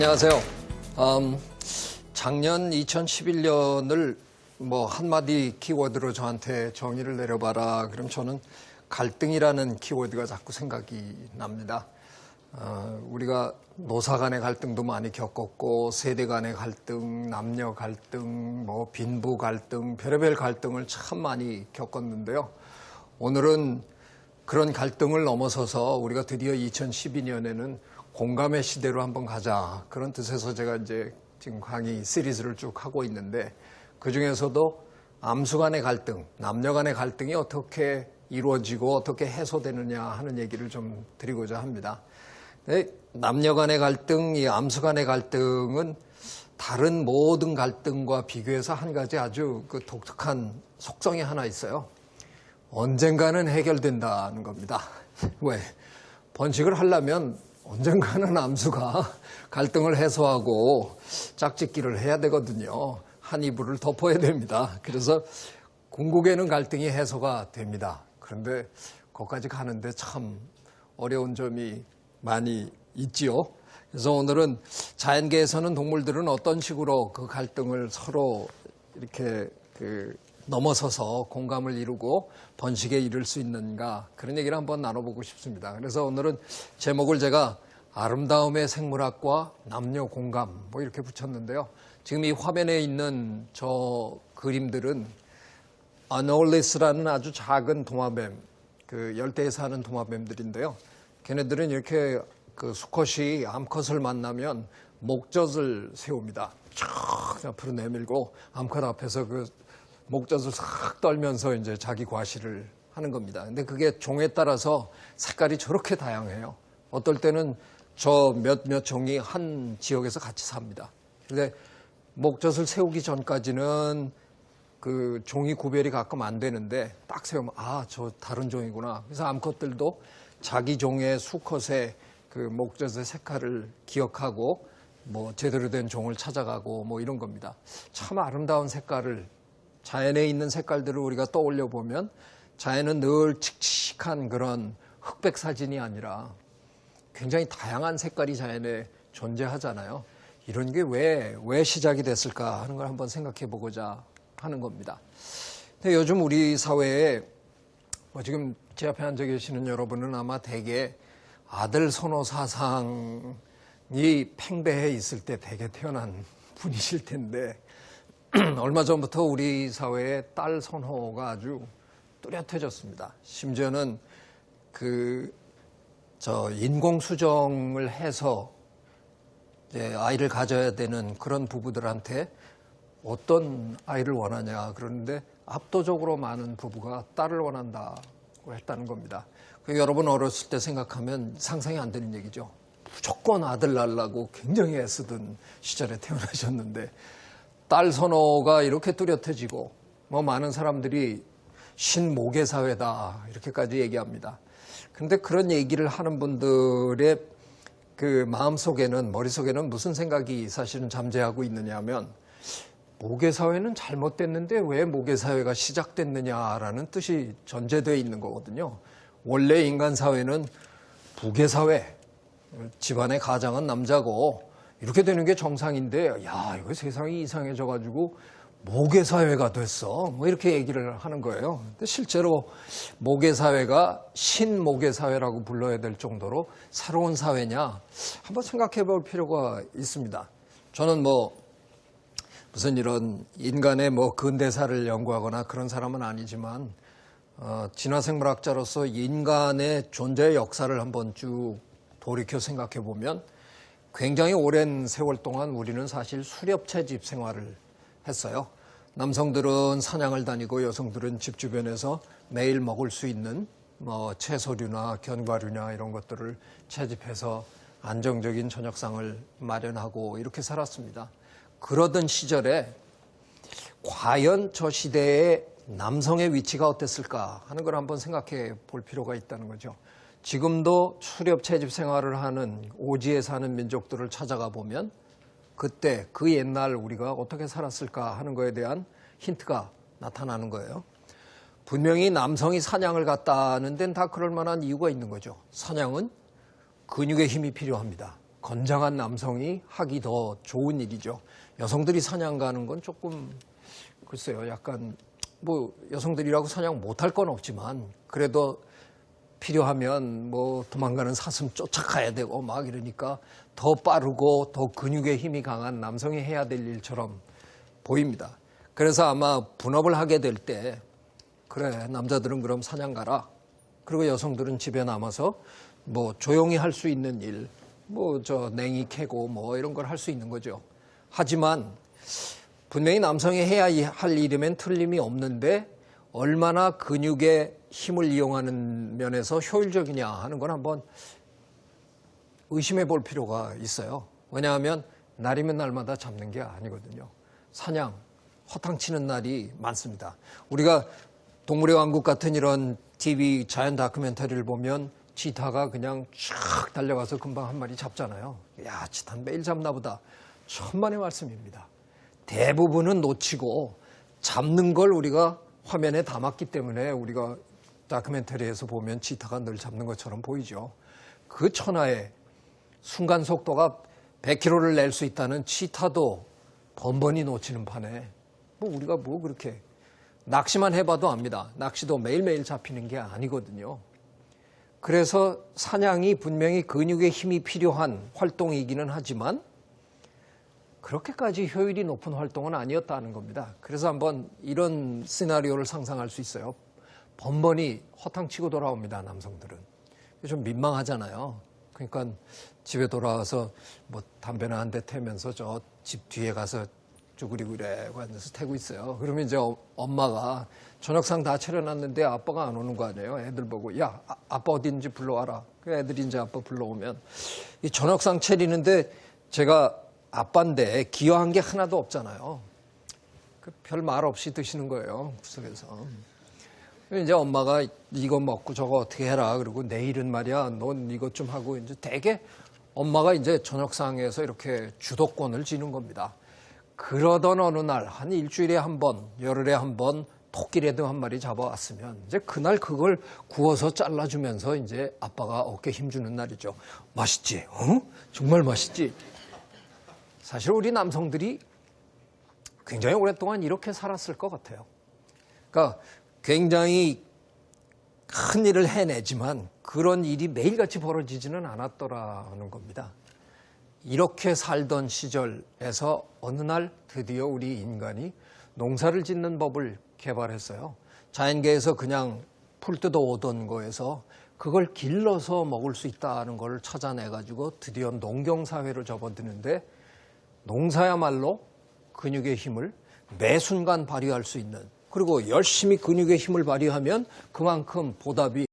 안녕하세요. 작년 2011년을 한마디 키워드로 저한테 정의를 내려봐라. 그럼 저는 갈등이라는 키워드가 자꾸 생각이 납니다. 우리가 노사 간의 갈등도 많이 겪었고, 세대 간의 갈등, 남녀 갈등, 빈부 갈등, 별의별 갈등을 참 많이 겪었는데요. 오늘은 그런 갈등을 넘어서서 우리가 드디어 2012년에는 공감의 시대로 한번 가자. 그런 뜻에서 제가 이제 지금 강의 시리즈를 쭉 하고 있는데, 그 중에서도 암수 간의 갈등, 남녀 간의 갈등이 어떻게 이루어지고 어떻게 해소되느냐 하는 얘기를 좀 드리고자 합니다. 남녀 간의 갈등, 이 암수 간의 갈등은 다른 모든 갈등과 비교해서 한 가지 아주 독특한 속성이 하나 있어요. 언젠가는 해결된다는 겁니다. 왜? 번식을 하려면 언젠가는 암수가 갈등을 해소하고 짝짓기를 해야 되거든요. 한 이불을 덮어야 됩니다. 그래서 궁극에는 갈등이 해소가 됩니다. 그런데 거기까지 가는데 참 어려운 점이 많이 있지요. 그래서 오늘은 자연계에서는 동물들은 어떤 식으로 그 갈등을 서로 이렇게 넘어서서 공감을 이루고 번식에 이를 수 있는가, 그런 얘기를 한번 나눠보고 싶습니다. 그래서 오늘은 제목을 제가 아름다움의 생물학과 남녀 공감 이렇게 붙였는데요. 지금 이 화면에 있는 저 그림들은 아놀리스라는 아주 작은 도마뱀, 열대에 사는 도마뱀들인데요. 걔네들은 이렇게 수컷이 암컷을 만나면 목젖을 세웁니다. 쫙 앞으로 내밀고 암컷 앞에서 목젖을 싹 떨면서 이제 자기 과시를 하는 겁니다. 근데 그게 종에 따라서 색깔이 저렇게 다양해요. 어떨 때는 저 몇몇 종이 한 지역에서 같이 삽니다. 근데 목젖을 세우기 전까지는 그 종이 구별이 가끔 안 되는데 딱 세우면 저 다른 종이구나. 그래서 암컷들도 자기 종의 수컷의 그 목젖의 색깔을 기억하고 제대로 된 종을 찾아가고 이런 겁니다. 참 아름다운 색깔을, 자연에 있는 색깔들을 우리가 떠올려 보면 자연은 늘 칙칙한 그런 흑백 사진이 아니라 굉장히 다양한 색깔이 자연에 존재하잖아요. 이런 게 왜 시작이 됐을까 하는 걸 한번 생각해 보고자 하는 겁니다. 근데 요즘 우리 사회에 지금 제 앞에 앉아 계시는 여러분은 아마 대개 아들 선호 사상이 팽배해 있을 때 대개 태어난 분이실 텐데, 얼마 전부터 우리 사회에 딸 선호가 아주 뚜렷해졌습니다. 심지어는 인공수정을 해서 이제 아이를 가져야 되는 그런 부부들한테 어떤 아이를 원하냐 그러는데 압도적으로 많은 부부가 딸을 원한다고 했다는 겁니다. 여러분 어렸을 때 생각하면 상상이 안 되는 얘기죠. 무조건 아들 낳으려고 굉장히 애쓰던 시절에 태어나셨는데 딸 선호가 이렇게 뚜렷해지고 많은 사람들이 신모계 사회다 이렇게까지 얘기합니다. 그런데 그런 얘기를 하는 분들의 그 마음속에는, 머릿속에는 무슨 생각이 사실은 잠재하고 있느냐 하면, 모계사회는 잘못됐는데 왜 모계사회가 시작됐느냐라는 뜻이 전제되어 있는 거거든요. 원래 인간사회는 부계사회, 집안의 가장은 남자고 이렇게 되는 게 정상인데, 이거 세상이 이상해져가지고 모계사회가 됐어. 이렇게 얘기를 하는 거예요. 근데 실제로 모계사회가 신모계사회라고 불러야 될 정도로 새로운 사회냐? 한번 생각해 볼 필요가 있습니다. 저는 무슨 이런 인간의 근대사를 연구하거나 그런 사람은 아니지만, 진화생물학자로서 인간의 존재의 역사를 한번 쭉 돌이켜 생각해 보면 굉장히 오랜 세월 동안 우리는 사실 수렵채집 생활을 했어요. 남성들은 사냥을 다니고 여성들은 집 주변에서 매일 먹을 수 있는 채소류나 견과류나 이런 것들을 채집해서 안정적인 저녁상을 마련하고 이렇게 살았습니다. 그러던 시절에 과연 저 시대에 남성의 위치가 어땠을까 하는 걸 한번 생각해 볼 필요가 있다는 거죠. 지금도 수렵 채집 생활을 하는 오지에 사는 민족들을 찾아가 보면 그때 그 옛날 우리가 어떻게 살았을까 하는 거에 대한 힌트가 나타나는 거예요. 분명히 남성이 사냥을 갔다 하는 데는 다 그럴 만한 이유가 있는 거죠. 사냥은 근육의 힘이 필요합니다. 건장한 남성이 하기 더 좋은 일이죠. 여성들이 사냥 가는 건 조금 글쎄요, 약간 뭐 여성들이라고 사냥 못할 건 없지만 그래도 필요하면 뭐 도망가는 사슴 쫓아가야 되고 막 이러니까 더 빠르고 더 근육의 힘이 강한 남성이 해야 될 일처럼 보입니다. 그래서 아마 분업을 하게 될 때 그래, 남자들은 그럼 사냥 가라. 그리고 여성들은 집에 남아서 뭐 조용히 할 수 있는 일, 뭐 저 냉이 캐고 뭐 이런 걸 할 수 있는 거죠. 하지만 분명히 남성이 해야 할 일이면 틀림이 없는데 얼마나 근육의 힘을 이용하는 면에서 효율적이냐 하는 건 한번 의심해 볼 필요가 있어요. 왜냐하면 날이면 날마다 잡는 게 아니거든요. 사냥, 허탕치는 날이 많습니다. 우리가 동물의 왕국 같은 이런 TV 자연 다큐멘터리를 보면 치타가 그냥 쫙 달려가서 금방 한 마리 잡잖아요. 야, 치타는 매일 잡나 보다. 천만의 말씀입니다. 대부분은 놓치고 잡는 걸 우리가 화면에 담았기 때문에 우리가 다큐멘터리에서 보면 치타가 늘 잡는 것처럼 보이죠. 그 천하에 순간 속도가 100km를 낼 수 있다는 치타도 번번이 놓치는 판에 뭐 우리가 뭐 그렇게 낚시만 해봐도 압니다. 낚시도 매일매일 잡히는 게 아니거든요. 그래서 사냥이 분명히 근육의 힘이 필요한 활동이기는 하지만 그렇게까지 효율이 높은 활동은 아니었다는 겁니다. 그래서 한번 이런 시나리오를 상상할 수 있어요. 번번이 허탕치고 돌아옵니다, 남성들은. 좀 민망하잖아요. 그러니까 집에 돌아와서 뭐 담배나 한 대 태면서 저 집 뒤에 가서 쭈그리구래 앉아서 태고 있어요. 그러면 이제 엄마가 저녁상 다 차려놨는데 아빠가 안 오는 거 아니에요. 애들 보고 야, 아빠 어딘지 불러와라. 그 애들이 이제 아빠 불러오면 이 저녁상 차리는데 제가 아빠인데 기여한 게 하나도 없잖아요. 별 말 없이 드시는 거예요, 구석에서. 이제 엄마가 이거 먹고 저거 어떻게 해라. 그리고 내일은 말이야, 넌 이것 좀 하고 이제 되게 엄마가 이제 저녁상에서 이렇게 주도권을 쥐는 겁니다. 그러던 어느 날, 한 일주일에 한 번, 열흘에 한 번, 토끼라도 한 마리 잡아왔으면 이제 그날 그걸 구워서 잘라주면서 이제 아빠가 어깨 힘주는 날이죠. 맛있지? 어? 정말 맛있지? 사실 우리 남성들이 굉장히 오랫동안 이렇게 살았을 것 같아요. 그러니까 굉장히 큰 일을 해내지만 그런 일이 매일같이 벌어지지는 않았더라는 겁니다. 이렇게 살던 시절에서 어느 날 드디어 우리 인간이 농사를 짓는 법을 개발했어요. 자연계에서 그냥 풀 뜯어 오던 거에서 그걸 길러서 먹을 수 있다는 걸 찾아내가지고 드디어 농경사회를 접어드는데 농사야말로 근육의 힘을 매 순간 발휘할 수 있는, 그리고 열심히 근육의 힘을 발휘하면 그만큼 보답이